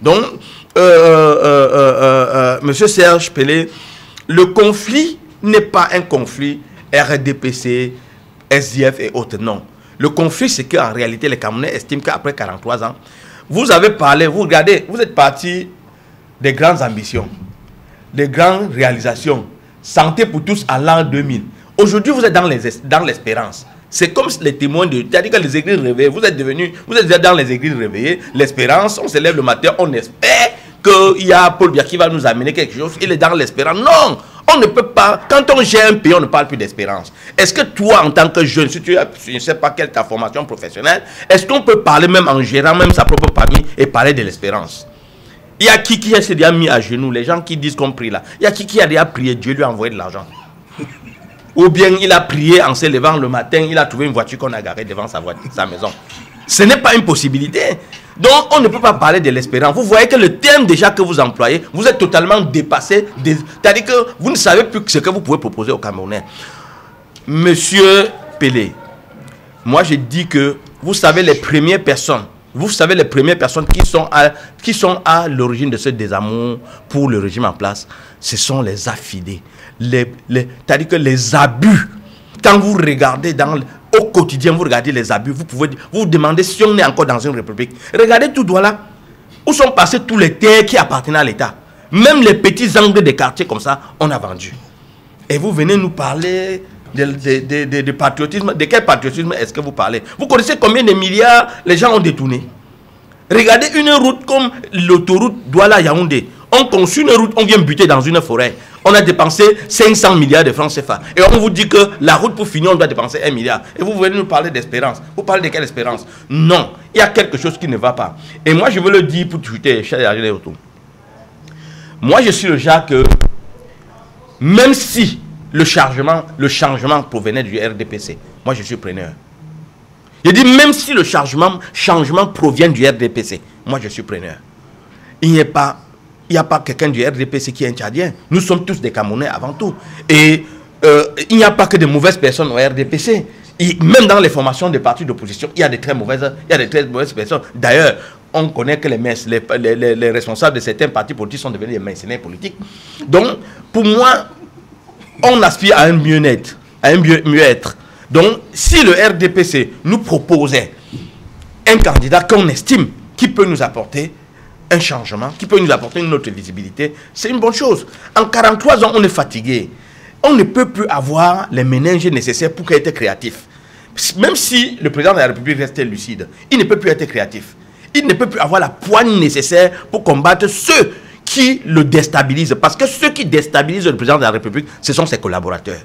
Donc, Monsieur Serge Pelé, le conflit n'est pas un conflit RDPC, SDF et autres, non. Le conflit, c'est qu'en réalité, les Camerounais estiment qu'après 43 ans, vous avez parlé, vous regardez, vous êtes parti des grandes ambitions, des grandes réalisations, santé pour tous à l'an 2000. Aujourd'hui, vous êtes dans l'espérance. C'est comme les témoins de... C'est-à-dire que les églises réveillées, vous êtes déjà dans les églises réveillées, l'espérance, on se lève le matin, on espère qu'il y a Paul Biya qui va nous amener quelque chose, il est dans l'espérance. Non, on ne peut pas, quand on gère un pays, on ne parle plus d'espérance. Est-ce que toi, en tant que jeune, si tu as, je ne sais pas quelle ta formation professionnelle, est-ce qu'on peut parler même en gérant même sa propre famille et parler de l'espérance? Il y a qui s'est déjà mis à genoux, les gens qui disent qu'on prie là. Il y a qui a déjà prié, Dieu lui a envoyé de l'argent. Ou bien il a prié en se levant le matin, il a trouvé une voiture qu'on a garée devant sa maison. Ce n'est pas une possibilité. Donc on ne peut pas parler de l'espérance. Vous voyez que le terme déjà que vous employez, vous êtes totalement dépassé. C'est-à-dire que vous ne savez plus ce que vous pouvez proposer aux Camerounais. Monsieur Pelé, moi je dis que vous savez les premières personnes, qui sont à l'origine de ce désamour pour le régime en place, ce sont les affidés. C'est-à-dire que les abus, quand vous regardez au quotidien, vous regardez les abus, vous pouvez vous demander si on est encore dans une république. Regardez tout droit là, où sont passés tous les terres qui appartenaient à l'État. Même les petits angles des quartiers comme ça, on a vendu. Et vous venez nous parler de patriotisme. De quel patriotisme est-ce que vous parlez? Vous connaissez combien de milliards les gens ont détourné? Regardez une route comme l'autoroute Douala-Yaoundé. On conçut une route, on vient buter dans une forêt. On a dépensé 500 milliards de francs CFA. Et on vous dit que la route pour finir, on doit dépenser 1 milliard. Et vous venez nous parler d'espérance. Vous parlez de quelle espérance? Non, il y a quelque chose qui ne va pas. Et moi, je veux le dire pour chuter, cher autour. Moi, je suis le genre que, même si le changement provenait du RDPC, moi, je suis preneur. Je dis, même si le changement provient du RDPC, moi, je suis preneur. Il n'y a pas quelqu'un du RDPC qui est un Tchadien. Nous sommes tous des Camerounais avant tout. Et il n'y a pas que de mauvaises personnes au RDPC. Et même dans les formations des partis d'opposition, il y a de très mauvaises personnes. D'ailleurs, on connaît que les responsables de certains partis politiques sont devenus des mercenaires politiques. Donc, pour moi, on aspire à un mieux-être, Donc, si le RDPC nous proposait un candidat qu'on estime qui peut nous apporter un changement, qui peut nous apporter une autre visibilité, c'est une bonne chose. En 43 ans, on est fatigué. On ne peut plus avoir les méninges nécessaires pour être créatif. Même si le président de la République restait lucide, il ne peut plus être créatif. Il ne peut plus avoir la poigne nécessaire pour combattre ceux qui le déstabilisent. Parce que ceux qui déstabilisent le président de la République, ce sont ses collaborateurs.